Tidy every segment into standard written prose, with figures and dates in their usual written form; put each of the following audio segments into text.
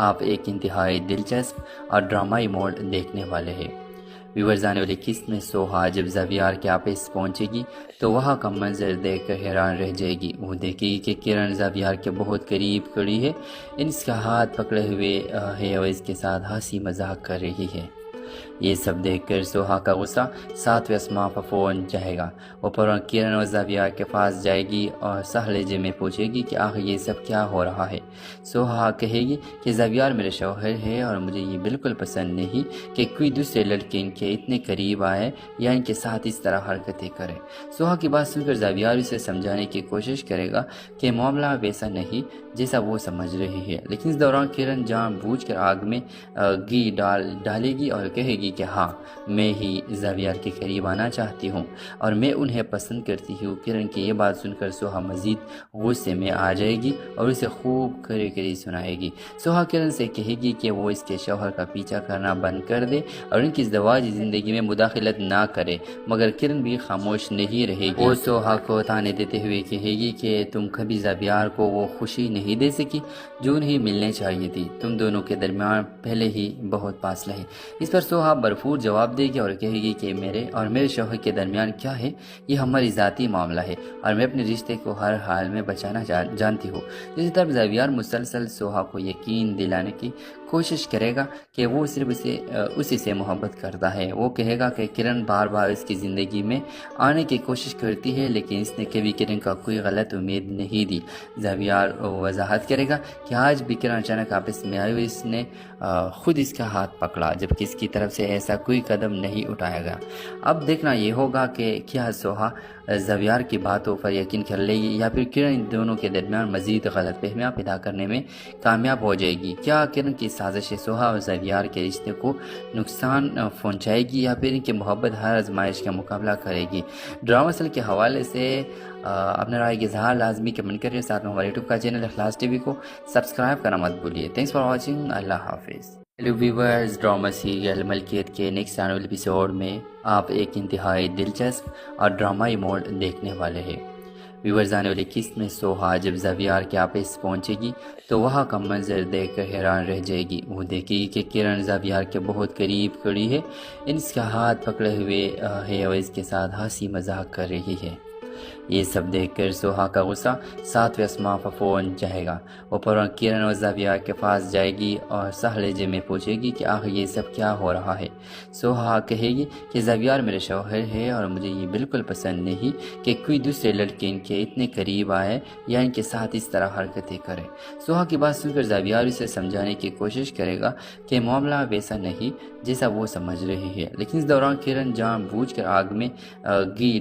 آپ ایک انتہائی دلچسپ اور ڈرامائی موڈ دیکھنے والے ہیں۔ ویورز، آنے والی قسط میں سوہا جب زاویار کے آپس پہنچے گی تو وہاں کا منظر دیکھ کر حیران رہ جائے گی۔ وہ دیکھے گی کہ کرن زاویار کے بہت قریب کھڑی ہے، اس کا ہاتھ پکڑے ہوئے ہے اور اس کے ساتھ ہنسی مذاق کر رہی ہے۔ یہ سب دیکھ کر سوہا کا غصہ 7ویں آسمان پر فون چاہے گا۔ وہ فوراً کرن اور زاویار کے پاس جائے گی اور صح لہجے میں پوچھے گی کہ آخر یہ سب کیا ہو رہا ہے۔ سوہا کہے گی کہ زاویار میرے شوہر ہے اور مجھے یہ بالکل پسند نہیں کہ کوئی دوسرے لڑکے ان کے اتنے قریب آئے یا ان کے ساتھ اس طرح حرکتیں کرے۔ سوہا کی بات سن کر زاویار اسے سمجھانے کی کوشش کرے گا کہ معاملہ ویسا نہیں جیسا وہ سمجھ رہی ہے، لیکن اس دوران کرن جان بوجھ کر آگ میں گھی ڈالے گی اور کہے گی کہ ہاں، میں ہی زاویار کے قریب آنا چاہتی ہوں اور میں انہیں پسند کرتی ہوں۔ کرن کی یہ بات سن کر سوہا مزید غصے میں آ جائے گی اور اسے خوب کری سنائے گی۔ سوہا کرن سے کہے گی کہ وہ اس کے شوہر کا پیچھا کرنا بند کر دے اور ان کی ازدواجی زندگی میں مداخلت نہ کرے، مگر کرن بھی خاموش نہیں رہے گی۔ وہ سوہا کو تانے دیتے ہوئے کہے گی کہ تم کبھی زاویار کو وہ خوشی نہیں دے سکی جو انہیں ملنے چاہیے تھی، تم دونوں کے درمیان پہلے ہی بہت فاصلہ ہے۔ اس پر سوہا بھرپور جواب دے گی اور کہے گی کہ میرے اور میرے شوہر کے درمیان کیا ہے، یہ ہماری ذاتی معاملہ ہے اور میں اپنے رشتے کو ہر حال میں بچانا جانتی ہوں۔ اسی طرح زاویار مسلسل سوہا کو یقین دلانے کی کوشش کرے گا کہ وہ صرف اسی سے محبت کرتا ہے۔ وہ کہے گا کہ کرن بار بار اس کی زندگی میں آنے کی کوشش کرتی ہے لیکن اس نے کبھی کرن کا کوئی غلط امید نہیں دی۔ زاویار وضاحت کرے گا کہ آج بھی کرن اچانک آپس میں آئی ہوئی، اس نے خود اس کا ہاتھ پکڑا جبکہ اس کی طرف سے ایسا کوئی قدم نہیں اٹھایا گیا۔ اب دیکھنا یہ ہوگا کہ کیا سوہا زاویار کی باتوں پر یقین کر لے گی یا پھر کرن ان دونوں کے درمیان مزید غلط فہمیاں پیدا کرنے میں کامیاب ہو جائے گی۔ کیا کرن کی سازش سوہا اور زاویار کے رشتے کو نقصان پہنچائے گی یا پھر ان کی محبت ہر آزمائش کا مقابلہ کرے گی؟ ڈرامہ اصل کے حوالے سے اپنے رائے کے اظہار لازمی کمنٹ کریے، ساتھ میں ہمارے یوٹیوب کا چینل اخلاص ٹی وی کو سبسکرائب کرنا مت بھولیے۔ تھینکس فار واچنگ، اللہ حافظ۔ ہیلو ویورز، ڈرامہ سیریل ملکیت کے نیکسٹ آنے والے ایپیسوڈ میں آپ ایک انتہائی دلچسپ اور ڈرامائی موڈ دیکھنے والے ہیں۔ ویورز، آنے والی قسط میں سوہا جب زاویار کے آپس پہنچے گی تو وہاں کا منظر دیکھ کر حیران رہ جائے گی۔ وہ دیکھے گی کہ کرن زاویار کے بہت قریب کھڑی ہے، اس کا ہاتھ پکڑے ہوئے ہے اور اس کے ساتھ ہنسی مذاق کر رہی ہے۔ یہ سب دیکھ کر سوہا کا غصہ 7ویں آسمان پر پہنچ جائے گا۔ وہ فوراً کرن اور زاویار کے پاس جائے گی اور صح لہجے میں پوچھے گی کہ آخر یہ سب کیا ہو رہا ہے۔ سوہا کہے گی کہ زاویار میرے شوہر ہے اور مجھے یہ بالکل پسند نہیں کہ کوئی دوسرے لڑکے ان کے اتنے قریب آئے یا ان کے ساتھ اس طرح حرکتیں کرے۔ سوہا کی بات سن کر زاویار اسے سمجھانے کی کوشش کرے گا کہ معاملہ ویسا نہیں جیسا وہ سمجھ رہی ہے، لیکن اس دوران کرن جان بوجھ کر آگ میں گھی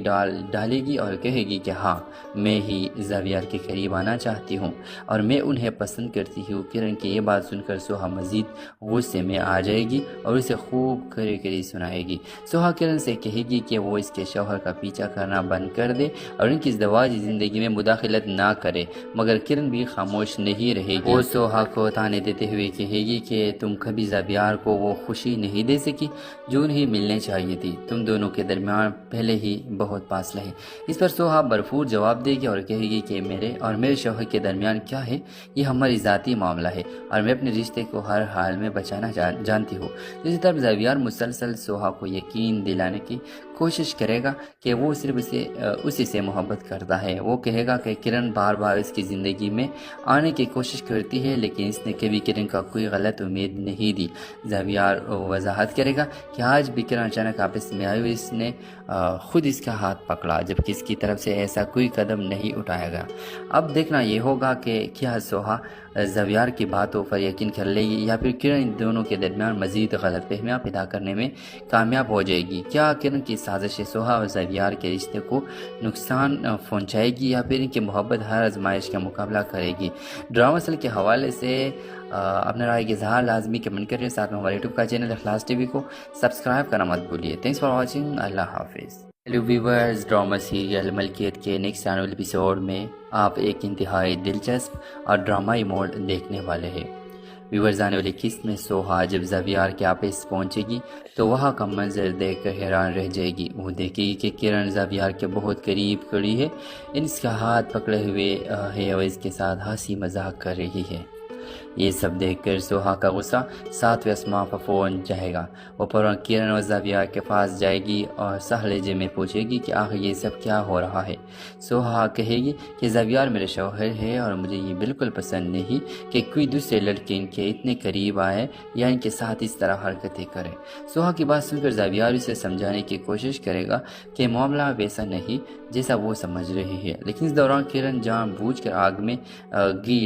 ڈالے گی اور کہے گی کہ ہاں، میں ہی زاویار کے قریب آنا چاہتی ہوں اور میں انہیں پسند کرتی ہوں۔ کرن کی یہ بات سن کر سوہا مزید غصے میں آ جائے گی اور اسے خوب کری سنائے گی۔ سوہا کرن سے کہے گی کہ وہ اس کے شوہر کا پیچھا کرنا بند کر دے اور ان کی ازدواجی زندگی میں مداخلت نہ کرے، مگر کرن بھی خاموش نہیں رہے گی۔ وہ سوہا کو تانے دیتے ہوئے کہے گی کہ تم کبھی زاویار کو وہ خوشی نہیں دے سکی جو انہیں ملنے چاہیے تھی، تم دونوں کے درمیان پہلے ہی بہت فاصلہ ہے۔ اس پر سوہا بھرپور جواب دے گی اور کہے گی کہ میرے اور میرے شوہر کے درمیان کیا ہے، یہ ہماری ذاتی معاملہ ہے اور میں اپنے رشتے کو ہر حال میں بچانا جانتی ہوں۔ اسی طرح زاویار مسلسل سوہا کو یقین دلانے کی کوشش کرے گا کہ وہ صرف اسی سے محبت کرتا ہے۔ وہ کہے گا کہ کرن بار بار اس کی زندگی میں آنے کی کوشش کرتی ہے لیکن اس نے کبھی کرن کا کوئی غلط امید نہیں دی۔ زاویار وضاحت کرے گا کہ آج بھی کرن اچانک آپس میں آئی ہوئی، اس نے خود اس کا ہاتھ پکڑا جبکہ اس کی طرف سے ایسا کوئی قدم نہیں اٹھایا گیا۔ اب دیکھنا یہ ہوگا کہ کیا سوہا زاویار کی باتوں پر یقین کر لے گی یا پھر کرن ان دونوں کے درمیان مزید غلط فہمیاں پیدا کرنے میں کامیاب ہو جائے گی۔ کیا کرن کی سازش سوہا اور زاویار کے رشتے کو نقصان پہنچائے گی یا پھر ان کی محبت ہر آزمائش کا مقابلہ کرے گی؟ ڈرامہ اصل کے حوالے سے اپنے رائے کے اظہار لازمی کمنٹ کریے، ساتھ میں ہمارے یوٹیوب کا چینل اخلاص ٹی وی کو سبسکرائب کرنا مت بھولیے۔ تھینکس فار واچنگ، اللہ حافظ۔ ہیلو ویورز، ڈرامہ سیریل ملکیت کے نیکسٹ آنے والے ایپیسوڈ میں آپ ایک انتہائی دلچسپ اور ڈرامائی موڈ دیکھنے والے ہیں۔ ویورز، آنے والی قسط میں سوہا جب زاویار کے آپس پہنچے گی تو وہاں کا منظر دیکھ کر حیران رہ جائے گی۔ وہ دیکھے گی کہ کرن زاویار کے بہت قریب کھڑی ہے، اس کا ہاتھ پکڑے ہوئے ہے اور اس کے ساتھ ہنسی مذاق کر رہی ہے۔ یہ سب دیکھ کر سوہا کا غصہ ساتویں آسمان پر فون جائے گا۔ وہ فوراً کرن اور زاویہ کے پاس جائے گی اور سہ لہجے میں پوچھے گی کہ آخر یہ سب کیا ہو رہا ہے۔ سوہا کہے گی کہ زاویہ میرے شوہر ہے اور مجھے یہ بالکل پسند نہیں کہ کوئی دوسرے لڑکے ان کے اتنے قریب آئے یا ان کے ساتھ اس طرح حرکتیں کرے۔ سوہا کی بات سن کر زاویہ اسے سمجھانے کی کوشش کرے گا کہ معاملہ ویسا نہیں جیسا وہ سمجھ رہی ہے، لیکن اس دوران کرن جان بوجھ کر آگ میں گھی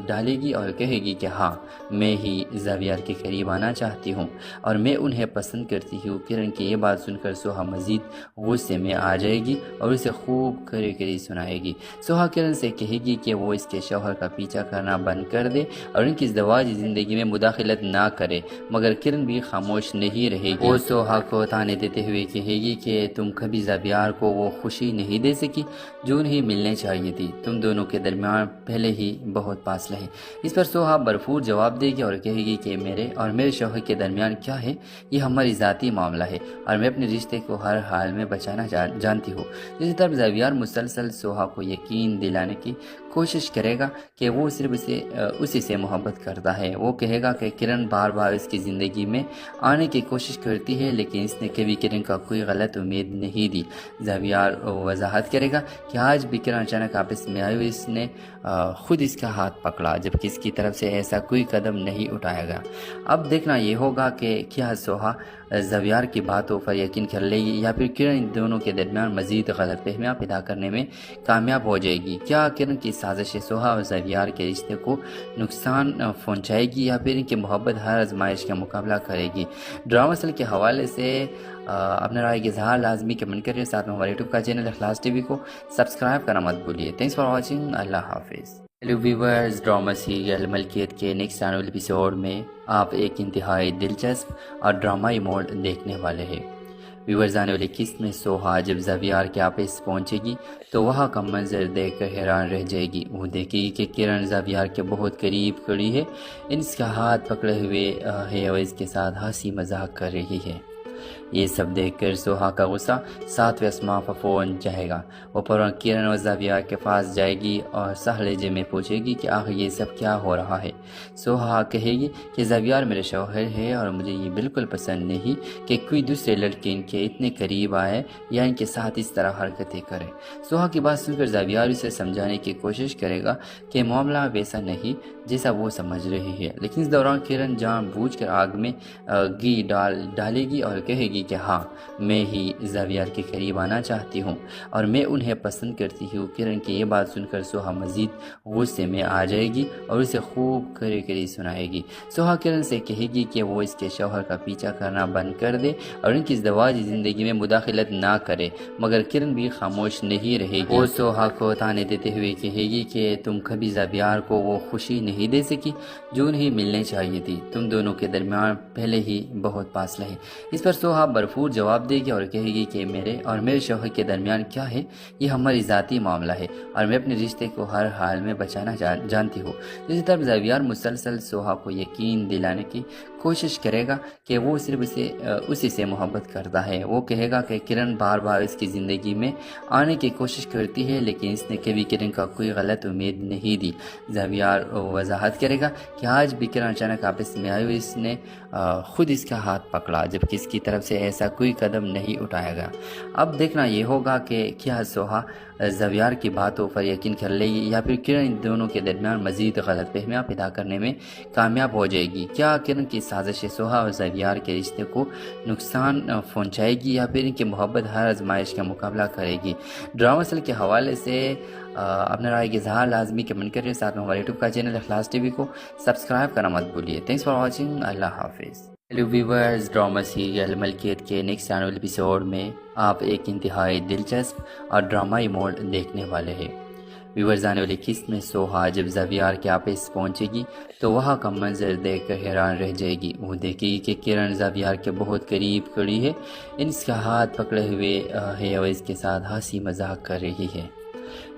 ڈالے گی اور کہے گی کہ ہاں میں ہی زاویہ کے قریب آنا چاہتی ہوں اور میں انہیں پسند کرتی ہوں۔ کرن کی یہ بات سن کر سوہا مزید غصے میں آ جائے گی اور اسے خوب کری سنائے گی۔ سوہا کرن سے کہے گی کہ وہ اس کے شوہر کا پیچھا کرنا بند کر دے اور ان کی ازدواجی زندگی میں مداخلت نہ کرے، مگر کرن بھی خاموش نہیں رہے گی۔ وہ سوہا کو تانے دیتے ہوئے کہے گی کہ تم کبھی زاویہ کو وہ خوشی نہیں دے سکی جو انہیں ملنے چاہیے تھی، تم دونوں کے درمیان پہلے ہی بہت فاصلہ ہے۔ اس پر سوہا بھرپور جواب دے گی اور کہے گی کہ میرے اور میرے شوہر کے درمیان کیا ہے، یہ ہماری ذاتی معاملہ ہے اور میں اپنے رشتے کو ہر حال میں بچانا جانتی ہوں۔ اسی طرح زاویہ مسلسل سوہا کو یقین دلانے کی کوشش کرے گا کہ وہ صرف اسی سے محبت کرتا ہے۔ وہ کہے گا کہ کرن بار بار اس کی زندگی میں آنے کی کوشش کرتی ہے لیکن اس نے کبھی کرن کا کوئی غلط امید نہیں دی۔ زاویہ وضاحت کرے گا کہ آج بھی کرن اچانک آپس میں آئی، اس نے خود اس کا ہاتھ پکڑا جبکہ اس کی طرف سے ایسا کوئی قدم نہیں اٹھایا گیا۔ اب دیکھنا یہ ہوگا کہ کیا سوہا زاویہ کی باتوں پر یقین کر لے گی یا پھر کرن ان دونوں کے درمیان مزید غلط فہمیاں پیدا کرنے میں کامیاب ہو جائے گی۔ کیا کرن کی سازش سوہا اور زاویہ کے رشتے کو نقصان پہنچائے گی یا پھر ان کی محبت ہر آزمائش کا مقابلہ کرے گی؟ ڈرامہ سل کے حوالے سے اپنے رائے کے اظہار لازمی کمنٹ کریے، ساتھ میں ہمارے یوٹیوب کا چینل اخلاص ٹی وی کو سبسکرائب کرنا مت بھولیے۔ تھینکس فار واچنگ، اللہ حافظ۔ ہیلو ویورز، ڈرامہ سیریل ملکیت کے نیکسٹ چینل ایپیسوڈ میں آپ ایک انتہائی دلچسپ اور ڈرامائی موڈ دیکھنے والے ہیں۔ ویورز، آنے والی قسط میں سوہا جب زاویہ کے آپس پہنچے گی تو وہاں کا منظر دیکھ کر حیران رہ جائے گی۔ وہ دیکھے گی کہ کرن زاویہ کے بہت قریب کھڑی ہے، اس کا ہاتھ پکڑے ہوئے ہے اور اس کے ساتھ ہنسی مذاق کر رہی ہے۔ یہ سب دیکھ کر سوہا کا غصہ ساتویں آسمان پر فون جائے گا۔ وہ فوراً کرن اور زاویہ کے پاس جائے گی اور سہ لہجے میں پوچھے گی کہ آخر یہ سب کیا ہو رہا ہے۔ سوہا کہے گی کہ زاویہ میرے شوہر ہے اور مجھے یہ بالکل پسند نہیں کہ کوئی دوسرے لڑکے ان کے اتنے قریب آئے یا ان کے ساتھ اس طرح حرکتیں کرے۔ سوہا کی بات سن کر زاویہ اسے سمجھانے کی کوشش کرے گا کہ معاملہ ویسا نہیں جیسا وہ سمجھ رہی ہے، لیکن اس دوران کرن جان بوجھ کر آگ میں گھی ڈالے گی اور کہے گی کہ ہاں میں ہی زاویہ کے قریب آنا چاہتی ہوں اور میں انہیں پسند کرتی ہوں۔ کرن کی یہ بات سن کر سوہا مزید غصے میں آ جائے گی اور اسے خوب کری سنائے گی۔ سوہا کرن سے کہے گی کہ وہ اس کے شوہر کا پیچھا کرنا بند کر دے اور ان کی ازدواجی زندگی میں مداخلت نہ کرے، مگر کرن بھی خاموش نہیں رہے گی۔ وہ سوہا کو تانے دیتے ہوئے کہے گی کہ تم کبھی زاویہ کو وہ خوشی نہیں دے سکی جو انہیں ملنے چاہیے تھی، تم دونوں کے درمیان پہلے ہی بہت فاصلہ ہے۔ اس پر سوہا بھرپور جواب دے گی اور کہے گی کہ میرے اور میرے شوہر کے درمیان کیا ہے، یہ ہماری ذاتی معاملہ ہے اور میں اپنے رشتے کو ہر حال میں بچانا جانتی ہوں۔ اسی طرح زاویہ مسلسل سوہا کو یقین دلانے کی کوشش کرے گا کہ وہ صرف اسی سے محبت کرتا ہے۔ وہ کہے گا کہ کرن بار بار اس کی زندگی میں آنے کی کوشش کرتی ہے لیکن اس نے کبھی کرن کا کوئی غلط امید نہیں دی۔ زاویہ وضاحت کرے گا کہ آج بھی کرن اچانک آپس میں آئی، اس نے خود اس کا ہاتھ پکڑا جبکہ اس کی طرف سے ایسا کوئی قدم نہیں اٹھایا گیا۔ اب دیکھنا یہ ہوگا کہ کیا سوہا زاویہ کی باتوں پر یقین کر لے گی یا پھر کرن ان دونوں کے درمیان مزید غلط فہمیاں پیدا کرنے میں کامیاب ہو جائے گی۔ کیا کرن کی سازش سوہا اور زاویہ کے رشتے کو نقصان پہنچائے گی یا پھر ان کی محبت ہر آزمائش کا مقابلہ کرے گی؟ ڈرامہ سل کے حوالے سے اپنے رائے کے اظہار لازمی کمنٹ کریے، ساتھ میں ہمارے یوٹیوب کا چینل اخلاص ٹی وی کو سبسکرائب کرنا مت بھولیے۔ تھینکس فار واچنگ، اللہ حافظ۔ ہیلو ویورز، ڈرامہ سیریل ملکیت کے نیکسٹ چینل ایپیسوڈ میں آپ ایک انتہائی دلچسپ اور ڈرامائی موڈ دیکھنے والے ہیں۔ ویورز، آنے والی قسط میں سوہا جب زاویہ کے آپس پہنچے گی تو وہاں کا منظر دیکھ کر حیران رہ جائے گی۔ وہ دیکھے گی کہ کرن زاویہ کے بہت قریب کھڑی ہے، اس کا ہاتھ پکڑے ہوئے ہے اور اس کے ساتھ ہنسی مذاق کر رہی ہے۔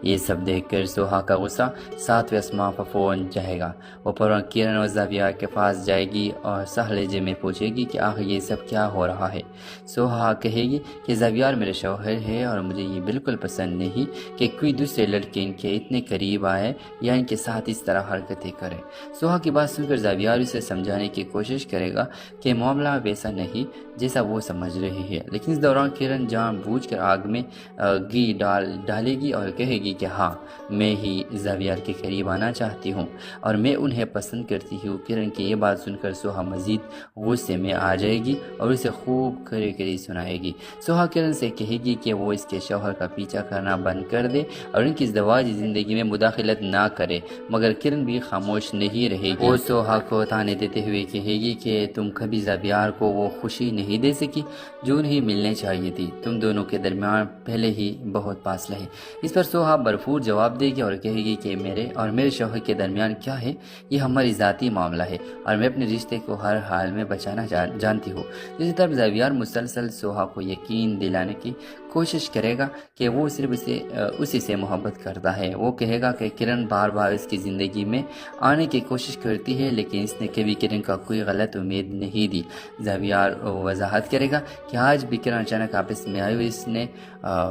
یہ سب دیکھ کر سوہا کا غصہ 7ویں آسمان پر فون چاہے گا۔ وہ فوراً کرن اور زاویہ کے پاس جائے گی اور سہ لہجے میں پوچھے گی کہ آخر یہ سب کیا ہو رہا ہے۔ سوہا کہے گی کہ زاویہ میرے شوہر ہے اور مجھے یہ بالکل پسند نہیں کہ کوئی دوسرے لڑکے ان کے اتنے قریب آئے یا ان کے ساتھ اس طرح حرکتیں کرے۔ سوہا کی بات سن کر زاویہ اسے سمجھانے کی کوشش کرے گا کہ معاملہ ویسا نہیں جیسا وہ سمجھ رہی ہے، لیکن اس دوران کرن جان بوجھ کر آگ میں گھی ڈالے گی اور کہے گی کہ ہاں میں ہی زاویہ کے قریب آنا چاہتی ہوں اور میں انہیں پسند کرتی ہوں۔ کرن کی یہ بات سن کر سوہا مزید غصے میں آ جائے گی اور اسے خوب کڑی سنائے گی۔ سوہا کرن سے کہے گی کہ وہ اس کے شوہر کا پیچھا کرنا بند کر دے اور ان کی ازدواجی زندگی میں مداخلت نہ کرے، مگر کرن بھی خاموش نہیں رہے گی۔ وہ سوہا کو تانے دیتے ہوئے کہے گی کہ تم کبھی زاویہ کو وہ خوشی نہیں دے سکی جو انہیں ملنے چاہیے تھی، تم دونوں کے درمیان پہلے ہی بہت فاصلہ ہے۔ اس پر سوہا بھرپور جواب دے گی اور کہے گی کہ میرے اور میرے شوہر کے درمیان کیا ہے، یہ ہماری ذاتی معاملہ ہے اور میں اپنے رشتے کو ہر حال میں بچانا جانتی ہوں۔ اسی طرح زاویہ مسلسل سوہا کو یقین دلانے کی کوشش کرے گا کہ وہ صرف اسی سے محبت کرتا ہے۔ وہ کہے گا کہ کرن بار بار اس کی زندگی میں آنے کی کوشش کرتی ہے لیکن اس نے کبھی کرن کا کوئی غلط امید نہیں دی۔ زاویہ وضاحت کرے گا کہ آج بھی کرن اچانک آپس میں آئی ہوئی، اس نے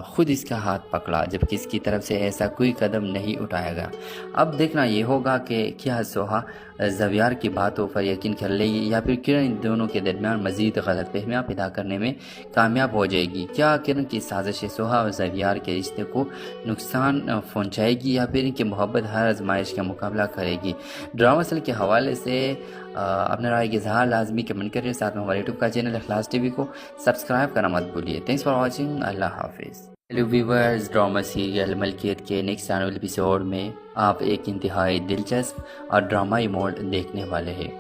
خود اس کا ہاتھ پکڑا جبکہ اس کی طرف سے ایسا کوئی قدم نہیں اٹھایا گیا۔ اب دیکھنا یہ ہوگا کہ کیا سوہا زاویہ کی باتوں پر یقین کر لے گی یا پھر کرن ان دونوں کے درمیان مزید غلط فہمیاں پیدا کرنے میں کامیاب ہو جائے گی۔ کیا کرن کی سازش سوہا اور زاویہ کے رشتے کو نقصان پہنچائے گی یا پھر ان کی محبت ہر آزمائش کا مقابلہ کرے گی؟ ڈرامہ سل کے حوالے سے اپنے رائے کے اظہار لازمی کمنٹ کریے، ساتھ میں ہمارے یوٹیوب کا چینل اخلاص ٹی وی کو سبسکرائب کرنا مت بھولیے۔ تھینکس فار واچنگ، اللہ حافظ۔ ہیلو ویورز، ڈرامہ سیریل ملکیت کے نیکسٹ آنے والے ایپیسوڈ میں آپ ایک انتہائی دلچسپ اور ڈرامائی موڈ دیکھنے والے ہیں۔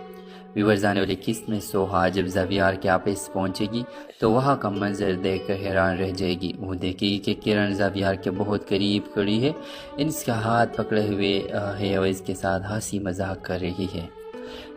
ویورز، آنے والی قسط میں سوہا جب زاویہ کے آپس پہنچے گی تو وہاں کا منظر دیکھ کر حیران رہ جائے گی۔ وہ دیکھے گی کہ کرن زاویہ کے بہت قریب کھڑی ہے، اس کا ہاتھ پکڑے ہوئے ہے اور اس کے ساتھ ہنسی مذاق کر رہی ہے۔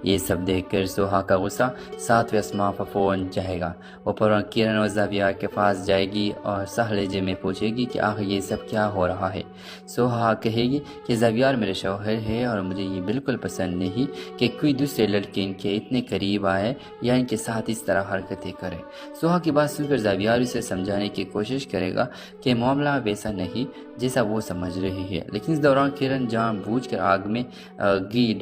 یہ سب دیکھ کر سوہا کا غصہ 7ویں آسمان پر فون چاہے گا۔ وہ فوراً کرن اور زاویہ کے پاس جائے گی اور سہ لہجے میں پوچھے گی کہ آخر یہ سب کیا ہو رہا ہے۔ سوہا کہے گی کہ زاویہ میرے شوہر ہے اور مجھے یہ بالکل پسند نہیں کہ کوئی دوسرے لڑکے ان کے اتنے قریب آئے یا ان کے ساتھ اس طرح حرکتیں کرے۔ سوہا کی بات سن کر زاویہ اسے سمجھانے کی کوشش کرے گا کہ معاملہ ویسا نہیں جیسا وہ سمجھ رہی ہے، لیکن اس دوران کرن جان بوجھ کر آگ میں گھی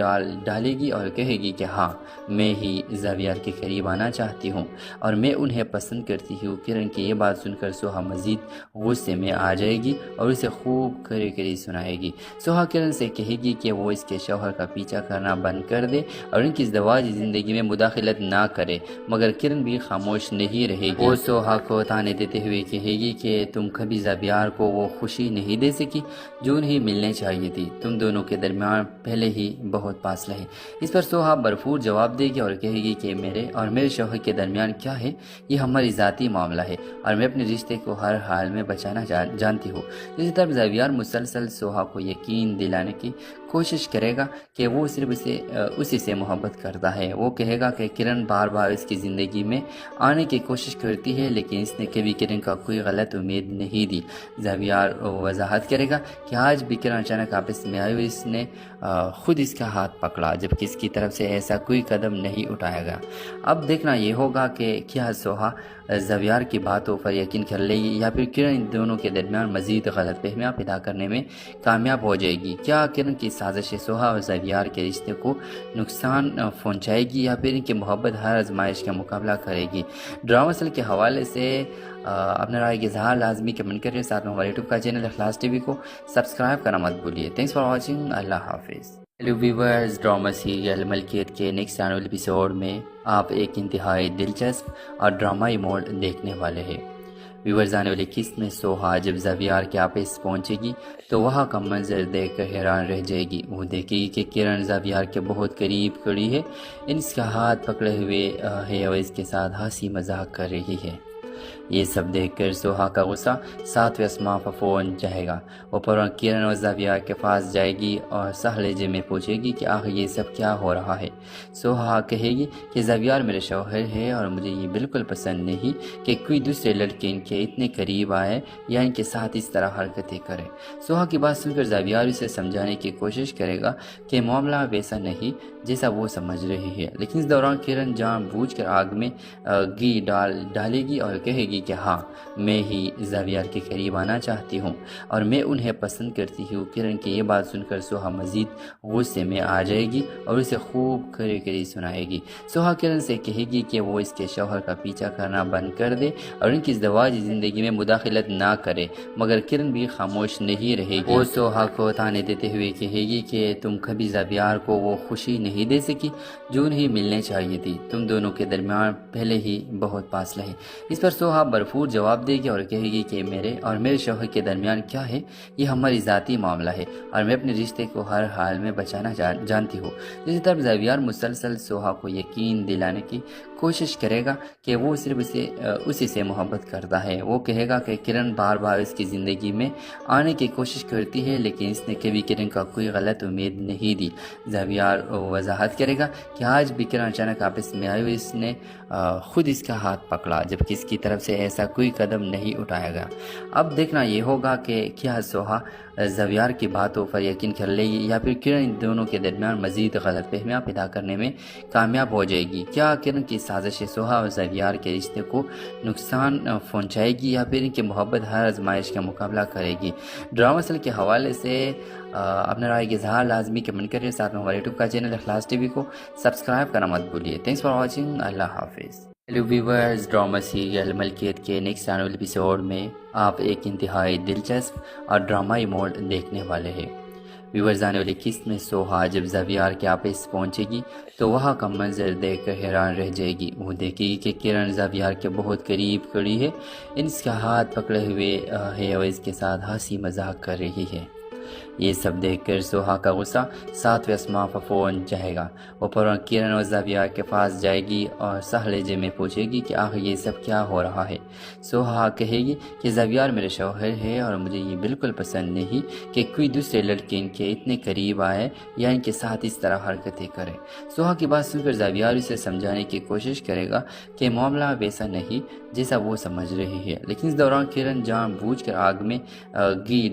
ڈالے گی اور کہے گی کہ ہاں میں ہی زاویہ کے قریب آنا چاہتی ہوں اور میں انہیں پسند کرتی ہوں۔ کرن کی یہ بات سن کر سوہا مزید غصے میں آ جائے گی اور اسے خوب کڑی سنائے گی۔ سوہا کرن سے کہے گی کہ وہ اس کے شوہر کا پیچھا کرنا بند کر دے اور ان کی ازدواجی زندگی میں مداخلت نہ کرے، مگر کرن بھی خاموش نہیں رہے گی۔ وہ سوہا کو تانے دیتے ہوئے کہے گی کہ تم کبھی زاویہ کو وہ خوشی نہیں دے سکی جو انہیں ملنے چاہیے تھی، تم دونوں کے درمیان پہلے ہی بہت فاصلہ ہے۔ اس پر سوہا بھرپور جواب دے گی اور کہے گی کہ میرے اور میرے شوہر کے درمیان کیا ہے، یہ ہماری ذاتی معاملہ ہے اور میں اپنے رشتے کو ہر حال میں بچانا جانتی ہوں۔ اسی طرح زاویہ مسلسل سوہا کو یقین دلانے کی کوشش کرے گا کہ وہ صرف اسی سے محبت کرتا ہے۔ وہ کہے گا کہ کرن بار بار اس کی زندگی میں آنے کی کوشش کرتی ہے لیکن اس نے کبھی کرن کا کوئی غلط امید نہیں دی۔ زاویہ وضاحت کرے گا کہ آج بھی کرن اچانک آپس میں آئی ہوئی، اس نے خود اس کا ہاتھ پکڑا جبکہ اس کی طرف سے ایسا کوئی قدم نہیں اٹھایا گیا۔ اب دیکھنا یہ ہوگا کہ کیا سوہا زاویہ کی باتوں پر یقین کر لے گی یا پھر کرن ان دونوں کے درمیان مزید غلط فہمیاں پیدا کرنے میں کامیاب ہو جائے گی۔ کیا کرن کی سازش سوہا اور زاویہ کے رشتے کو نقصان پہنچائے گی یا پھر ان کی محبت ہر آزمائش کا مقابلہ کرے گی؟ ڈرامہ سل کے حوالے سے اپنے رائے کے اظہار لازمی کمنٹ کریے، ساتھ میں ہمارے یوٹیوب کا چینل اخلاص ٹی وی کو سبسکرائب کرنا مت بھولیے۔ تھینکس فار واچنگ، اللہ حافظ۔ ہیلو ویورز، ڈرامہ سیریل ملکیت کے نیکسٹ آنے والے ایپیسوڈ میں آپ ایک انتہائی دلچسپ اور ڈرامائی موڈ دیکھنے والے ہیں۔ ویورز، آنے والی قسط میں سوہا جب زاویہ کے آپس پہنچے گی تو وہاں کا منظر دیکھ کر حیران رہ جائے گی۔ وہ دیکھے گی کہ کرن زاویہ کے بہت قریب کھڑی ہے، اس کا ہاتھ پکڑے ہوئے ہے اور اس کے ساتھ ہنسی مذاق کر رہی ہے۔ یہ سب دیکھ کر سوہا کا غصہ ساتویں آسمان پر فون چاہے گا۔ وہ فوراً کرن اور زاویہ کے پاس جائے گی اور سہ لہجے میں پوچھے گی کہ آخر یہ سب کیا ہو رہا ہے۔ سوہا کہے گی کہ زاویہ میرے شوہر ہے اور مجھے یہ بالکل پسند نہیں کہ کوئی دوسرے لڑکے ان کے اتنے قریب آئے یا ان کے ساتھ اس طرح حرکتیں کرے۔ سوہا کی بات سن کر زاویہ اسے سمجھانے کی کوشش کرے گا کہ معاملہ ویسا نہیں جیسا وہ سمجھ رہی ہے، لیکن اس دوران کرن جان بوجھ کر آگ میں گھی ڈالے گی اور کہے گی کہ ہاں میں ہی زاویہ کے قریب آنا چاہتی ہوں اور میں انہیں پسند کرتی ہوں۔ کرن کی یہ بات سن کر سوہا مزید غصے میں آ جائے گی اور اسے خوب کڑی سنائے گی۔ سوہا کرن سے کہے گی کہ وہ اس کے شوہر کا پیچھا کرنا بند کر دے اور ان کی ازدواجی زندگی میں مداخلت نہ کرے، مگر کرن بھی خاموش نہیں رہے گی۔ وہ سوہا کو تانے دیتے ہوئے کہے گی کہ تم کبھی زاویہ کو وہ خوشی نہیں دے سکی جو انہیں ملنے چاہیے تھی، تم دونوں کے درمیان پہلے ہی بہت فاصلہ ہے۔ اس پر سوہا بھرپور جواب دے گی اور کہے گی کہ میرے اور میرے شوہر کے درمیان کیا ہے، یہ ہماری ذاتی معاملہ ہے اور میں اپنے رشتے کو ہر حال میں بچانا جانتی ہوں۔ دوسری طرف زاویہ مسلسل سوہا کو یقین دلانے کی کوشش کرے گا کہ وہ صرف اسی سے محبت کرتا ہے۔ وہ کہے گا کہ کرن بار بار اس کی زندگی میں آنے کی کوشش کرتی ہے لیکن اس نے کبھی کرن کا کوئی غلط امید نہیں دی۔ زاویہ وضاحت کرے گا کہ آج بھی کرن اچانک آپس میں آئی ہوئی اس نے خود اس کا ہاتھ پکڑا جبکہ اس کی طرف سے ایسا کوئی قدم نہیں اٹھایا گیا۔ اب دیکھنا یہ ہوگا کہ کیا سوہا زاویہ کی باتوں پر یقین کر لے گی یا پھر کرن ان دونوں کے درمیان مزید غلط فہمیاں پیدا کرنے میں کامیاب ہو جائے گی۔ کیا کرن کی سازش سوہا اور زاویہ کے رشتے کو نقصان پہنچائے گی یا پھر ان کی محبت ہر آزمائش کا مقابلہ کرے گی؟ ڈرامہ سل کے حوالے سے اپنا رائے کے اظہار لازمی کمنٹ کریے، ساتھ میں ہمارے یوٹیوب کا چینل اخلاص ٹی وی کو سبسکرائب کرنا مت بھولیے۔ تھینکس فار واچنگ، اللہ حافظ۔ ہیلو ویورز، ڈرامہ سیریل ملکیت کے نیکسٹ اینول ایپیسوڈ میں آپ ایک انتہائی دلچسپ اور ڈرامائی موڈ دیکھنے والے ہیں۔ ویورز، آنے والی قسط میں سوہا جب زاویہ کے آپس پہنچے گی تو وہاں کا منظر دیکھ کر حیران رہ جائے گی۔ وہ دیکھے گی کہ کرن زاویہ کے بہت قریب کھڑی ہے، اس کا ہاتھ پکڑے ہوئے ہے اور اس کے ساتھ ہنسی مذاق کر رہی ہے۔ یہ سب دیکھ کر سوہا کا غصہ ساتویں آسمان پر فون چاہے گا۔ وہ فوراً کرن اور زاویہ کے پاس جائے گی اور سہ لہجے میں پوچھے گی کہ آخر یہ سب کیا ہو رہا ہے۔ سوہا کہے گی کہ زاویہ میرے شوہر ہے اور مجھے یہ بالکل پسند نہیں کہ کوئی دوسرے لڑکے ان کے اتنے قریب آئے یا ان کے ساتھ اس طرح حرکتیں کرے۔ سوہا کی بات سن کر زاویہ اسے سمجھانے کی کوشش کرے گا کہ معاملہ ویسا نہیں جیسا وہ سمجھ رہی ہے، لیکن اس دوران کرن جان بوجھ کر آگ میں گھی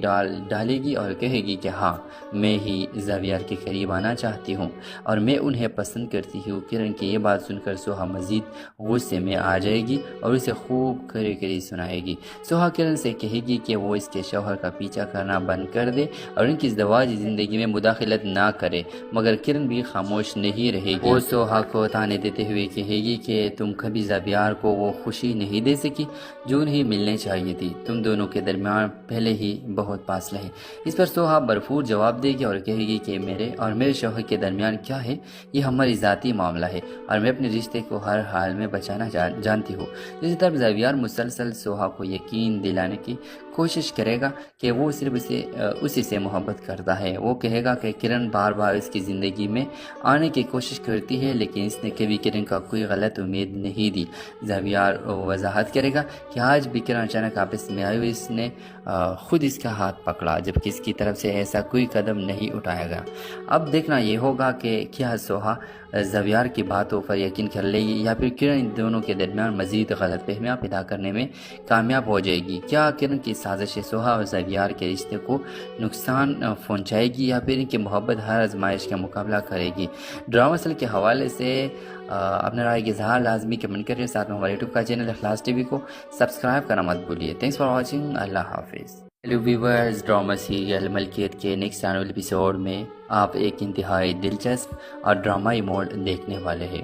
ڈالے گی اور کہے گی کہ ہاں میں ہی زاویہ کے قریب آنا چاہتی ہوں اور میں انہیں پسند کرتی ہوں۔ کرن کی یہ بات سن کر سوہا مزید غصے میں آ جائے گی اور اسے خوب کڑی سنائے گی۔ سوہا کرن سے کہے گی کہ وہ اس کے شوہر کا پیچھا کرنا بند کر دے اور ان کی ازدواجی زندگی میں مداخلت نہ کرے، مگر کرن بھی خاموش نہیں رہے گی۔ وہ سوہا کو تانے دیتے ہوئے کہے گی کہ تم کبھی زاویہ کو وہ خوشی نہیں دے سکی جو انہیں ملنے چاہیے تھی، تم دونوں کے درمیان پہلے ہی بہت فاصلہ ہے۔ اس پر سوہا بھرپور جواب دے گی اور کہے گی کہ میرے اور میرے شوہر کے درمیان کیا ہے، یہ ہماری ذاتی معاملہ ہے اور میں اپنے رشتے کو ہر حال میں بچانا جانتی ہوں۔ دوسری طرف زاویہ مسلسل سوہا کو یقین دلانے کی کوشش کرے گا کہ وہ صرف اسی سے محبت کرتا ہے۔ وہ کہے گا کہ کرن بار بار اس کی زندگی میں آنے کی کوشش کرتی ہے لیکن اس نے کبھی کرن کا کوئی غلط امید نہیں دی۔ زاویہ وضاحت کرے گا کہ آج بھی کرن اچانک آپس میں آئی ہوئی اس نے خود اس کا ہاتھ پکڑا جبکہ اس کی طرف سے ایسا کوئی قدم نہیں اٹھایا گیا۔ اب دیکھنا یہ ہوگا کہ کیا سوہا زاویہ کی باتوں پر یقین کر لے گی یا پھر کرن ان دونوں کے درمیان مزید غلط فہمیاں پیدا کرنے میں کامیاب ہو جائے گی۔ کیا کرن کی سازش سوہا اور زاویہ کے رشتے کو نقصان پہنچائے گی یا پھر ان کی محبت ہر آزمائش کا مقابلہ کرے گی؟ ڈرامہ سل کے حوالے سے اپنا رائے کے اظہار لازمی کمنٹ کریے، ساتھ میں ہمارے یوٹیوب کا چینل اخلاص ٹی وی کو سبسکرائب کرنا مت بھولیے۔ تھینکس فار واچنگ، اللہ حافظ۔ ہیلو ویورز، ڈرامہ سیریل ملکیت کے نیکسٹ اینول ایپیسوڈ میں آپ ایک انتہائی دلچسپ اور ڈرامائی موڈ دیکھنے والے ہیں۔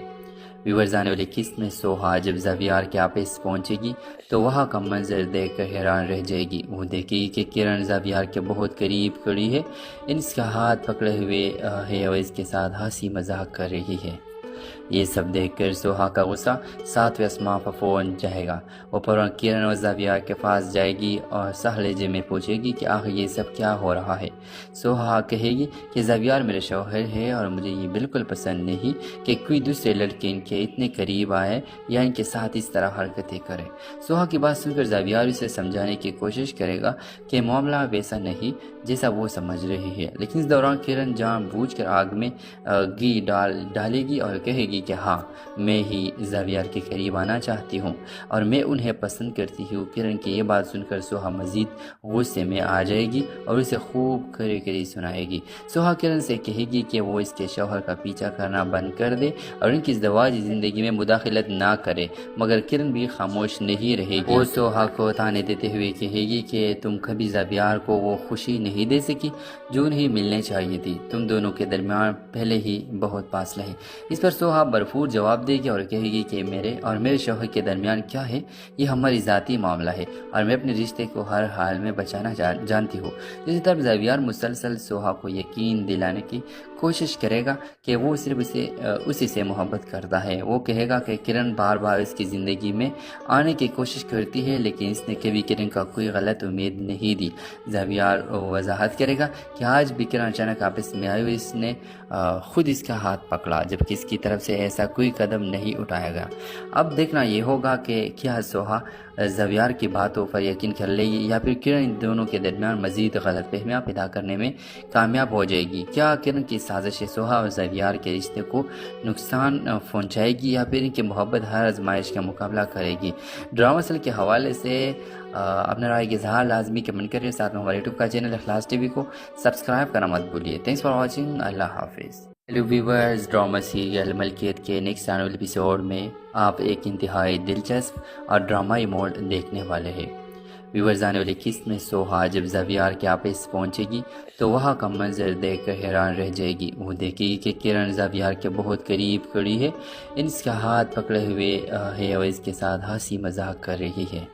ویورز، آنے والی قسط میں سوہا جب زاویہ کے آپس پہنچے گی تو وہاں کا منظر دیکھ کر حیران رہ جائے گی۔ وہ دیکھے گی کہ کرن زاویہ کے بہت قریب کھڑی ہے، اس کا ہاتھ پکڑے ہوئے ہے اور اس کے ساتھ ہنسی مذاق کر رہی ہے۔ یہ سب دیکھ کر سوہا کا غصہ ساتویں آسمان پر فون جائے گا۔ وہ فوراً کرن اور زاویہ کے پاس جائے گی اور سہلجے میں پوچھے گی کہ آخر یہ سب کیا ہو رہا ہے۔ سوہا کہے گی کہ زاویہ میرے شوہر ہے اور مجھے یہ بالکل پسند نہیں کہ کوئی دوسرے لڑکے ان کے اتنے قریب آئے یا ان کے ساتھ اس طرح حرکتیں کرے۔ سوہا کی بات سن کر زاویہ اسے سمجھانے کی کوشش کرے گا کہ معاملہ ویسا نہیں جیسا وہ سمجھ رہی ہے، لیکن اس دوران کرن جان بوجھ کر آگ میں گھی ڈالے گی اور کہے گی کہ ہاں میں ہی زاویہ کے قریب آنا چاہتی ہوں اور میں انہیں پسند کرتی ہوں۔ کرن کی یہ بات سن کر سوہا مزید غصے میں آ جائے گی اور اسے خوب کھری سنائے گی۔ سوہا کرن سے کہے گی کہ وہ اس کے شوہر کا پیچھا کرنا بند کر دے اور ان کی ازدواجی زندگی میں مداخلت نہ کرے، مگر کرن بھی خاموش نہیں رہے گی۔ وہ سوہا کو تانے دیتے ہوئے کہے گی کہ تم کبھی زاویہ کو وہ خوشی نہیں دے سکی جو انہیں ملنے چاہیے تھی، تم دونوں کے درمیان پہلے ہی بہت فاصلہ ہے۔ اس پر سوہا بھرپور جواب دے گی اور کہے گی کہ میرے اور میرے شوہر کے درمیان کیا ہے، یہ ہماری ذاتی معاملہ ہے اور میں اپنے رشتے کو ہر حال میں بچانا جانتی ہوں۔ اسی طرح زاویہ مسلسل سوہا کو یقین دلانے کی کوشش کرے گا کہ وہ صرف اسی سے محبت کرتا ہے۔ وہ کہے گا کہ کرن بار بار اس کی زندگی میں آنے کی کوشش کرتی ہے لیکن اس نے کبھی کرن کا کوئی غلط امید نہیں دی۔ زاویہ وضاحت کرے گا کہ آج بھی کرن اچانک آپس میں آئی ہوئی اس نے خود اس کا ہاتھ پکڑا جبکہ اس کی طرف سے ایسا کوئی قدم نہیں اٹھایا گیا۔ اب دیکھنا یہ ہوگا کہ کیا سوہا زاویہ کی باتوں پر یقین کر لے گی یا پھر کرن ان دونوں کے درمیان مزید غلط فہمیاں پیدا کرنے میں کامیاب ہو جائے گی۔ کیا کرن کی سازش سوہا اور زاویہ کے رشتے کو نقصان پہنچائے گی یا پھر ان کی محبت ہر آزمائش کا مقابلہ کرے گی؟ ڈرامہ اصل کے حوالے سے اپنے رائے کے اظہار لازمی کمنٹ کریے، ساتھ میں ہمارے یوٹیوب کا چینل اخلاص ٹی وی کو سبسکرائب کرنا مت بھولیے۔ تھینکس فار واچنگ، اللہ حافظ۔ ہیلو ویورز، ڈرامہ سیریل ملکیت کے نیکسٹ آنے ایپیسوڈ میں آپ ایک انتہائی دلچسپ اور ڈرامائی موڈ دیکھنے والے ہیں۔ ویورز، آنے والی قسط میں سوہا جب زاویہ کے آپس پہنچے گی تو وہاں کا منظر دیکھ کر حیران رہ جائے گی۔ وہ دیکھے گی کہ کرن زاویہ کے بہت قریب کھڑی ہے، اس کا ہاتھ پکڑے ہوئے ہے اور اس کے ساتھ ہنسی مذاق کر رہی ہے۔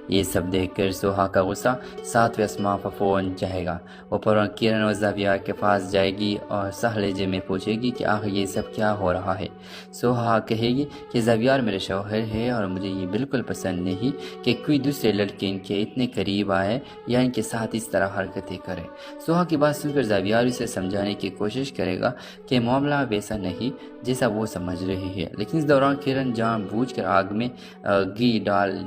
یہ سب دیکھ کر سوہا کا غصہ ساتویں آسمان پر پہنچ جائے گا۔ وہ فوراً کرن اور زاویہ کے پاس جائے گی اور سہلجے میں پوچھے گی کہ آخر یہ سب کیا ہو رہا ہے۔ سوہا کہے گی کہ زاویہ میرے شوہر ہے اور مجھے یہ بالکل پسند نہیں کہ کوئی دوسرے لڑکے ان کے اتنے قریب آئے یا ان کے ساتھ اس طرح حرکتیں کرے۔ سوہا کی بات سن کر زاویہ اسے سمجھانے کی کوشش کرے گا کہ معاملہ ویسا نہیں جیسا وہ سمجھ رہی ہے، لیکن اس دوران کرن جان بوجھ کر آگ میں گھی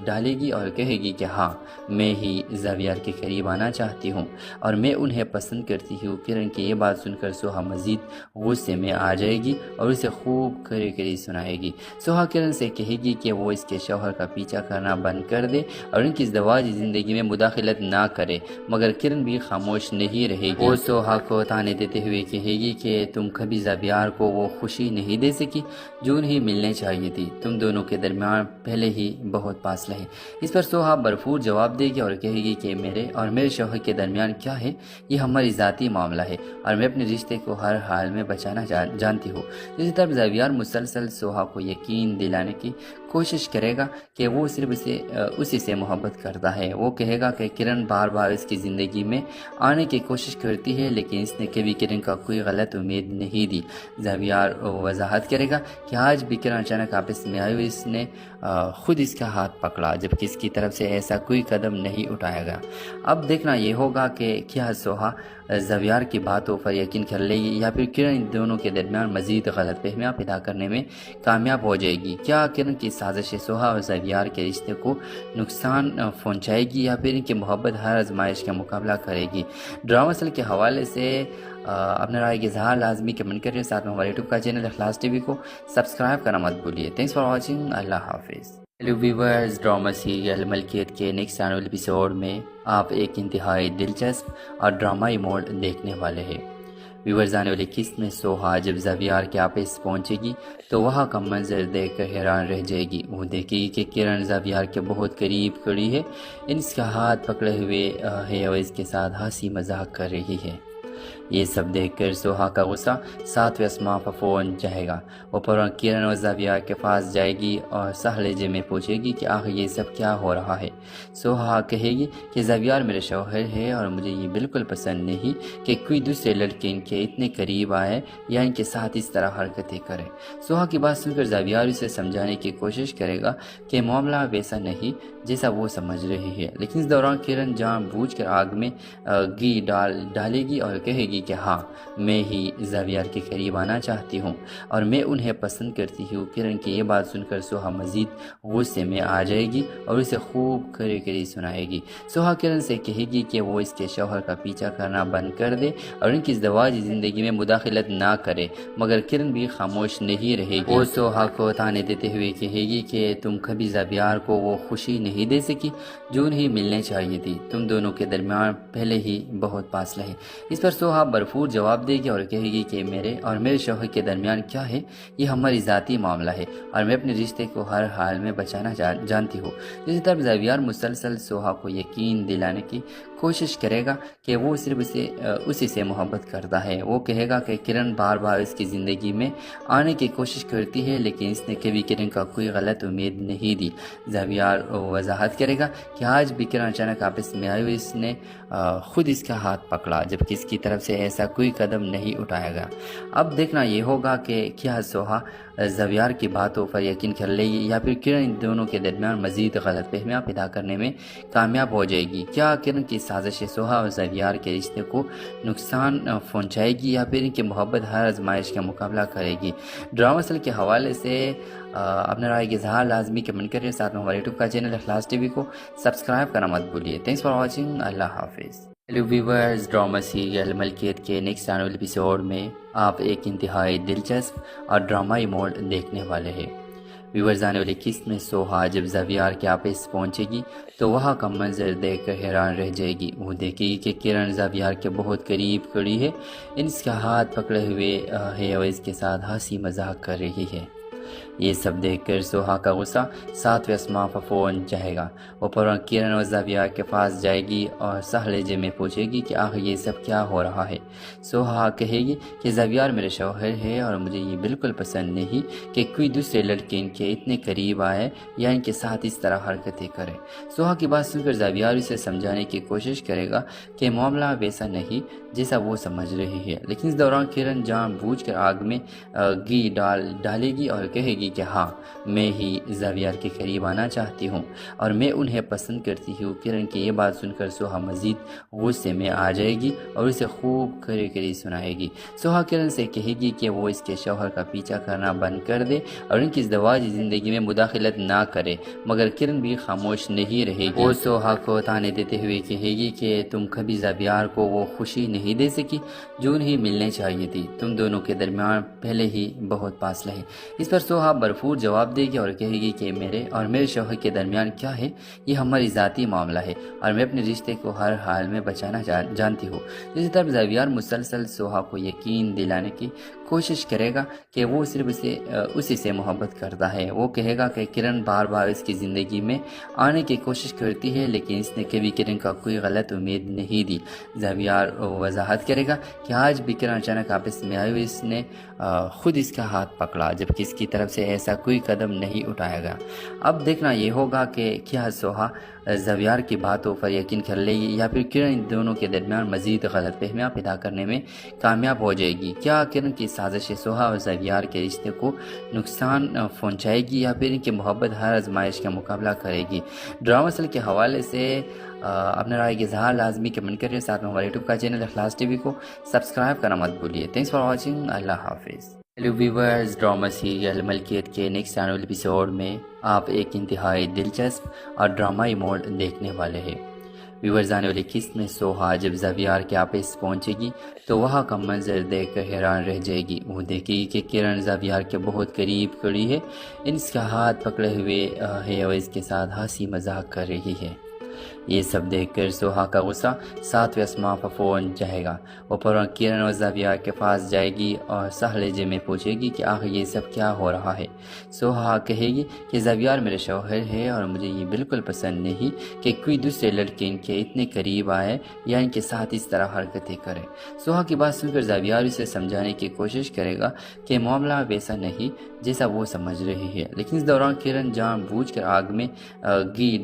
ڈالے گی اور کہے گی کہ ہاں میں ہی زاویہ کے قریب آنا چاہتی ہوں اور میں انہیں پسند کرتی ہوں۔ کرن کی یہ بات سن کر سوہا مزید غصے میں آ جائے گی اور اسے خوب کھری سنائے گی۔ سوہا کرن سے کہے گی کہ وہ اس کے شوہر کا پیچھا کرنا بند کر دے اور ان کی ازدواجی زندگی میں مداخلت نہ کرے، مگر کرن بھی خاموش نہیں رہے گی۔ وہ سوہا کو تانے دیتے ہوئے کہے گی کہ تم کبھی زاویہ کو وہ خوشی نہیں دے سکی جو انہیں ملنے چاہیے تھی، تم دونوں کے درمیان پہلے ہی بہت فاصلہ ہے۔ اس پر سوہا بھرپور جواب دے گی اور کہے گی کہ میرے اور میرے شوہر کے درمیان کیا ہے، یہ ہماری ذاتی معاملہ ہے اور میں اپنے رشتے کو ہر حال میں بچانا جانتی ہوں۔ اسی طرح زاویہ مسلسل سوہا کو یقین دلانے کی کوشش کرے گا کہ وہ صرف اسی سے محبت کرتا ہے۔ وہ کہے گا کہ کرن بار بار اس کی زندگی میں آنے کی کوشش کرتی ہے لیکن اس نے کبھی کرن کا کوئی غلط امید نہیں دی۔ زاویہ وضاحت کرے گا کہ آج بھی کرن اچانک آپس میں آئی ہوئی اس نے خود اس کا ہاتھ پکڑا جبکہ اس کی طرف سے ایسا کوئی قدم نہیں اٹھایا گیا۔ اب دیکھنا یہ ہوگا کہ کیا سوہا زاویہ کی باتوں پر یقین کر لے گی یا پھر کرن ان دونوں کے درمیان مزید غلط فہمیاں پیدا کرنے میں کامیاب ہو جائے گی۔ کیا کرن کی سازش سوہا اور زاویہ کے رشتے کو نقصان پہنچائے گی یا پھر ان کی محبت ہر آزمائش کا مقابلہ کرے گی؟ ڈرامہ اصل کے حوالے سے اپنے رائے کے اظہار لازمی کمنٹ کریے، ساتھ میں ہمارے یوٹیوب کا چینل اخلاص ٹی وی کو سبسکرائب کرنا مت بھولیے۔ تھینکس فار واچنگ، اللہ حافظ۔ ہیلو ویورز، ڈرامہ سیریل ملکیت کے نیکسٹ آنے والے ایپیسوڈ میں آپ ایک انتہائی دلچسپ اور ڈرامائی موڈ دیکھنے والے ہیں۔ ویورز، آنے والی قسط میں سوہا جب زاویہ کے آپس پہنچے گی تو وہاں کا منظر دیکھ کر حیران رہ جائے گی۔ وہ دیکھے گی کہ کرن زاویہ کے بہت قریب کھڑی ہے، اس کا ہاتھ پکڑے ہوئے ہے اور اس کے ساتھ ہنسی مذاق کر رہی ہے۔ یہ سب دیکھ کر سوہا کا غصہ ساتویں آسمان پر فون چاہے گا۔ وہ فوراً کرن اور زاویہ کے پاس جائے گی اور سہ لہجے میں پوچھے گی کہ آخر یہ سب کیا ہو رہا ہے۔ سوہا کہے گی کہ زاویہ میرے شوہر ہے اور مجھے یہ بالکل پسند نہیں کہ کوئی دوسرے لڑکے ان کے اتنے قریب آئے یا ان کے ساتھ اس طرح حرکتیں کرے۔ سوہا کی بات سن کر زاویہ اسے سمجھانے کی کوشش کرے گا کہ معاملہ ویسا نہیں جیسا وہ سمجھ رہی ہے، لیکن اس دوران کرن جان بوجھ کر آگ میں گھی ڈالے گی اور کہے گی کہ ہاں میں ہی زاویہ کے قریب آنا چاہتی ہوں اور میں انہیں پسند کرتی ہوں۔ کرن کی یہ بات سن کر سوہا مزید غصے میں آ جائے گی اور اسے خوب کری سنائے گی۔ سوہا کرن سے کہے گی کہ وہ اس کے شوہر کا پیچھا کرنا بند کر دے اور ان کی ازدواجی زندگی میں مداخلت نہ کرے، مگر کرن بھی خاموش نہیں رہے گی۔ وہ سوہا کو تانے دیتے ہوئے کہے گی کہ تم کبھی زاویہ کو وہ خوشی نہیں دے سکی جو انہیں ملنے چاہیے تھی، تم دونوں کے درمیان پہلے ہی بہت فاصلہ ہے۔ اس پر سوہا بھرپور جواب دے گی اور کہے گی کہ میرے اور میرے شوہر کے درمیان کیا ہے، یہ ہماری ذاتی معاملہ ہے اور میں اپنے رشتے کو ہر حال میں بچانا جانتی ہوں۔ دوسری طرف زاویہ مسلسل سوہا کو یقین دلانے کی کوشش کرے گا کہ وہ صرف اسی سے محبت کرتا ہے۔ وہ کہے گا کہ کرن بار بار اس کی زندگی میں آنے کی کوشش کرتی ہے لیکن اس نے کبھی کرن کا کوئی غلط امید نہیں دی۔ زاویہ وضاحت کرے گا کہ آج بھی کرن اچانک آپس میں آئی اور اس نے خود اس کا ہاتھ پکڑا جبکہ اس کی طرف سے ایسا کوئی قدم نہیں اٹھایا گیا۔ اب دیکھنا یہ ہوگا کہ کیا سوہا زاویہ کی باتوں پر یقین کر لے گی یا پھر کرن ان دونوں کے درمیان مزید غلط فہمیاں پیدا کرنے میں کامیاب ہو جائے گی۔ کیا کرن کی سازش سوہا اور زاویہ کے رشتے کو نقصان پہنچائے گی یا پھر ان کی محبت ہر آزمائش کا مقابلہ کرے گی؟ ڈرامہ سل کے حوالے سے اپنے رائے کے اظہار لازمی کمنٹ کریے، ساتھ میں ہمارے یوٹیوب کا چینل اخلاص ٹی وی کو سبسکرائب کرنا مت بھولیے۔ تھینکس فار واچنگ، اللہ حافظ۔ ہیلو ویورز، ڈرامہ سیریل ملکیت کے نیکسٹ آنے والے ایپیسوڈ میں آپ ایک انتہائی دلچسپ اور ڈرامائی موڈ دیکھنے والے ہیں۔ ویورز، آنے والی قسط میں سوہا جب زاویہ کے آپس پہنچے گی تو وہاں کا منظر دیکھ کر حیران رہ جائے گی۔ وہ دیکھے گی کہ کرن زاویہ کے بہت قریب کھڑی ہے، اس کا ہاتھ پکڑے ہوئے ہے اور اس کے ساتھ ہنسی مذاق کر رہی ہے۔ یہ سب دیکھ کر سوہا کا غصہ ساتویں آسمان پر فون چاہے گا۔ وہ فوراً کرن اور زاویہ کے پاس جائے گی اور سہ لہجے میں پوچھے گی کہ آخر یہ سب کیا ہو رہا ہے۔ سوہا کہے گی کہ زاویہ میرے شوہر ہے اور مجھے یہ بالکل پسند نہیں کہ کوئی دوسرے لڑکے ان کے اتنے قریب آئے یا ان کے ساتھ اس طرح حرکتیں کرے۔ سوہا کی بات سن کر زاویہ اسے سمجھانے کی کوشش کرے گا کہ معاملہ ویسا نہیں جیسا وہ سمجھ رہی ہے، لیکن اس دوران کرن جان بوجھ کر آگ میں گھی ڈالے گی اور کہے گی کہ ہاں میں ہی زاویہ کے قریب آنا چاہتی ہوں اور میں انہیں پسند کرتی ہوں۔ کرن کی یہ بات سن کر سوہا مزید غصے میں آ جائے گی اور اسے خوب کری سنائے گی۔ سوہا کرن سے کہے گی کہ وہ اس کے شوہر کا پیچھا کرنا بند کر دے اور ان کی ازدواجی زندگی میں مداخلت نہ کرے، مگر کرن بھی خاموش نہیں رہے گی۔ وہ سوہا کو تانے دیتے ہوئے کہے گی کہ تم کبھی زاویہ کو وہ خوشی نہیں دے سکی جو انہیں ملنے چاہیے تھی، تم دونوں کے درمیان پہلے ہی بہت فاصلہ ہے۔ اس پر سوہا بھرپور جواب دے گی اور کہے گی کہ میرے اور میرے شوہر کے درمیان کیا ہے، یہ ہماری ذاتی معاملہ ہے اور میں اپنے رشتے کو ہر حال میں بچانا جانتی ہوں۔ دوسری طرف زاویہ مسلسل سوہا کو یقین دلانے کی کوشش کرے گا کہ وہ صرف اسی سے محبت کرتا ہے۔ وہ کہے گا کہ کرن بار بار اس کی زندگی میں آنے کی کوشش کرتی ہے لیکن اس نے کبھی کرن کا کوئی غلط امید نہیں دی۔ زاویہ وضاحت کرے گا کہ آج بھی کرن اچانک آپس میں آئی اور اس نے خود اس کا ہاتھ پکڑا جبکہ اس کی طرف سے ایسا کوئی قدم نہیں اٹھایا گیا۔ اب دیکھنا یہ ہوگا کہ کیا سوہا زاویہ کی باتوں پر یقین کر لے گی یا پھر کرن ان دونوں کے درمیان مزید غلط فہمیاں پیدا کرنے میں کامیاب ہو جائے گی۔ کیا کرن کی سازش سوہا اور زاویہ کے رشتے کو نقصان پہنچائے گی یا پھر ان کی محبت ہر آزمائش کا مقابلہ کرے گی؟ ڈرامہ سل کے حوالے سے اپنے رائے کے اظہار لازمی کمنٹ کریے، ساتھ میں ہمارے یوٹیوب کا چینل اخلاص ٹی وی کو سبسکرائب کرنا مت بھولیے۔ تھینکس فار واچنگ، اللہ حافظ۔ ہیلو ویورز، ڈرامہ سیریل ملکیت کے نیکسٹ آنے والے ایپیسوڈ میں آپ ایک انتہائی دلچسپ اور ڈرامائی موڈ دیکھنے والے ہیں۔ ویورز، آنے والی قسط میں سوہا جب زاویہ کے آپس پہنچے گی تو وہاں کا منظر دیکھ کر حیران رہ جائے گی۔ وہ دیکھے گی کہ کرن زاویہ کے بہت قریب کھڑی ہے، اس کا ہاتھ پکڑے ہوئے ہے اور اس کے ساتھ ہنسی مذاق کر رہی ہے۔ یہ سب دیکھ کر سوہا کا غصہ 7ویں آسمان پر فون جائے گا۔ وہ فوراً کرن اور زاویہ کے پاس جائے گی اور سہ لہجے میں پوچھے گی کہ آخر یہ سب کیا ہو رہا ہے۔ سوہا کہے گی کہ زاویہ میرے شوہر ہے اور مجھے یہ بالکل پسند نہیں کہ کوئی دوسرے لڑکے ان کے اتنے قریب آئے یا ان کے ساتھ اس طرح حرکتیں کرے۔ سوہا کی بات سن کر زاویہ اسے سمجھانے کی کوشش کرے گا کہ معاملہ ویسا نہیں جیسا وہ سمجھ رہی ہے، لیکن اس دوران کرن جان بوجھ کر آگ میں گھی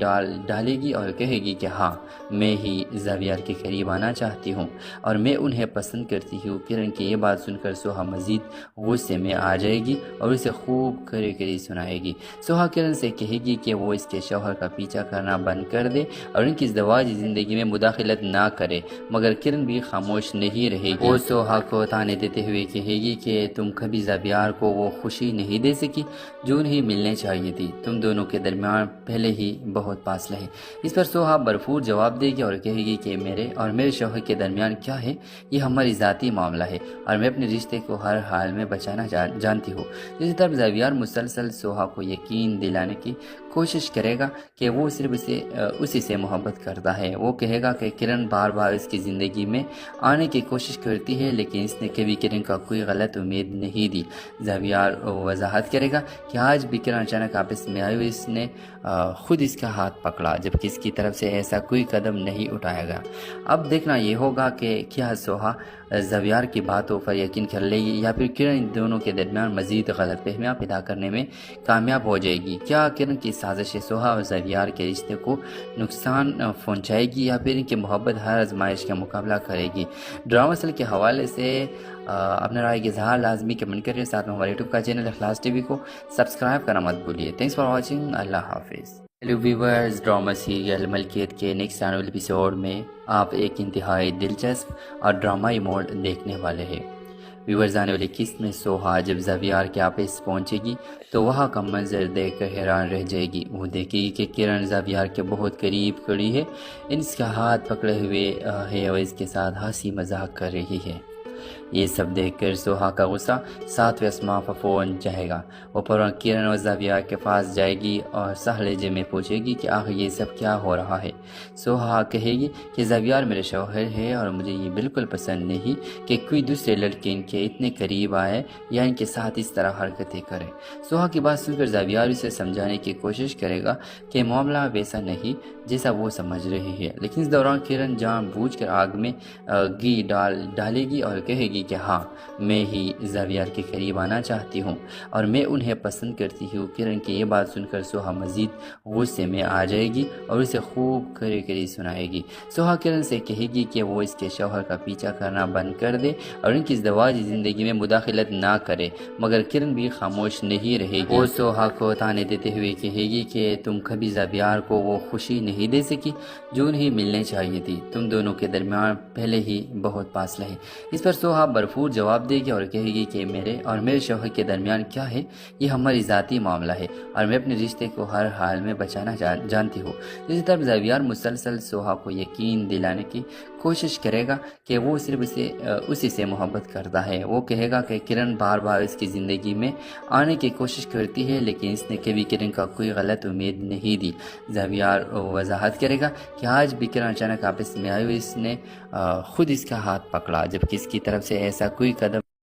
ڈالے گی اور کہے گی کہ ہاں میں ہی زاویہ کے قریب آنا چاہتی ہوں اور میں انہیں پسند کرتی ہوں۔ کرن کی یہ بات سن کر سوہا مزید غصے میں آ جائے گی اور اسے خوب کری سنائے گی۔ سوہا کرن سے کہے گی کہ وہ اس کے شوہر کا پیچھا کرنا بند کر دے اور ان کی ازدواجی زندگی میں مداخلت نہ کرے، مگر کرن بھی خاموش نہیں رہے گی۔ وہ سوہا کو تانے دیتے ہوئے کہے گی کہ تم کبھی زاویہ کو وہ خوشی نہیں دے سکی جو انہیں ملنے چاہیے تھی، تم دونوں کے درمیان پہلے ہی بہت فاصلہ ہے۔ اس پر سوہا بھرپور جواب دے گی اور کہے گی کہ میرے اور میرے شوہر کے درمیان کیا ہے، یہ ہماری ذاتی معاملہ ہے اور میں اپنے رشتے کو ہر حال میں بچانا جانتی ہوں۔ اسی طرح زاویہ مسلسل سوہا کو یقین دلانے کی کوشش کرے گا کہ وہ صرف اسی سے محبت کرتا ہے۔ وہ کہے گا کہ کرن بار بار اس کی زندگی میں آنے کی کوشش کرتی ہے لیکن اس نے کبھی کرن کا کوئی غلط امید نہیں دی۔ زاویہ وضاحت کرے گا کہ آج بھی کرن اچانک آپس میں آئی، اس نے خود اس کا ہاتھ پکڑا جبکہ اس کی طرف سے ایسا کوئی قدم نہیں اٹھایا گیا۔ اب دیکھنا یہ ہوگا کہ کیا سوہا زاویہ کی باتوں پر یقین کر لے گی یا پھر کرن ان دونوں کے درمیان مزید غلط فہمیاں پیدا کرنے میں کامیاب ہو جائے گی۔ کیا کرن کی سازش سوہا اور زاویہ کے رشتے کو نقصان پہنچائے گی یا پھر ان کی محبت ہر آزمائش کا مقابلہ کرے گی؟ ڈرامہ سل کے حوالے سے اپنے رائے کے اظہار لازمی کمنٹ کریے، ساتھ میں ہمارے یوٹیوب کا چینل اخلاص ٹی وی کو سبسکرائب کرنا مت بھولیے۔ تھینکس فار واچنگ، اللہ حافظ۔ ہیلو ویورز، ڈرامہ سیریل ملکیت کے نیکسٹ آنے والے ایپیسوڈ میں آپ ایک انتہائی دلچسپ اور ڈرامائی موڈ دیکھنے والے ہیں۔ ویورز، آنے والی قسط میں سوہا جب زاویہ کے آفس پہنچے گی تو وہاں کا منظر دیکھ کر حیران رہ جائے گی۔ وہ دیکھے گی کہ کرن زاویہ کے بہت قریب کھڑی ہے، اس کا ہاتھ پکڑے ہوئے ہے اور اس کے ساتھ ہنسی مذاق کر رہی ہے۔ یہ سب دیکھ کر سوہا کا غصہ 7ویں آسمان پر فون جائے گا۔ وہ فوراً کرن اور زاویہ کے پاس جائے گی اور سہ لہجے میں پوچھے گی کہ آخر یہ سب کیا ہو رہا ہے۔ سوہا کہے گی کہ زاویہ میرے شوہر ہے اور مجھے یہ بالکل پسند نہیں کہ کوئی دوسرے لڑکے ان کے اتنے قریب آئے یا ان کے ساتھ اس طرح حرکتیں کرے۔ سوہا کی بات سن کر زاویہ اسے سمجھانے کی کوشش کرے گا کہ معاملہ ویسا نہیں جیسا وہ سمجھ رہی ہے، لیکن اس دوران کرن جان بوجھ کر آگ میں گھی ڈالے گی اور کہے گی کہ ہاں میں ہی زاویہ کے قریب آنا چاہتی ہوں اور میں انہیں پسند کرتی ہوں۔ کرن کی یہ بات سن کر سوہا مزید غصے میں آ جائے گی اور اسے خوب کری سنائے گی۔ سوہا کرن سے کہے گی کہ وہ اس کے شوہر کا پیچھا کرنا بند کر دے اور ان کی ازدواجی زندگی میں مداخلت نہ کرے، مگر کرن بھی خاموش نہیں رہے گی۔ وہ سوہا کو تانے دیتے ہوئے کہے گی کہ تم کبھی زاویہ کو وہ خوشی نہیں دے سکی جو انہیں ملنے چاہیے تھی، تم دونوں کے درمیان پہلے ہی بہت فاصلہ ہے۔ اس پر سوہا بھرپور جواب دے گی اور کہے گی کہ میرے اور میرے شوہر کے درمیان کیا ہے، یہ ہماری ذاتی معاملہ ہے اور میں اپنے رشتے کو ہر حال میں بچانا جانتی ہوں۔ اسی طرح زاویہ مسلسل سوہا کو یقین دلانے کی کوشش کرے گا کہ وہ صرف اسی سے محبت کرتا ہے۔ وہ کہے گا کہ کرن بار بار اس کی زندگی میں آنے کی کوشش کرتی ہے لیکن اس نے کبھی کرن کا کوئی غلط امید نہیں دی۔ زاویہ وضاحت کرے گا کہ آج بھی کرن اچانک آپس میں آئی، اس نے خود اس کا ہاتھ پکڑا جبکہ اس کی طرف سے ایسا کوئی قدم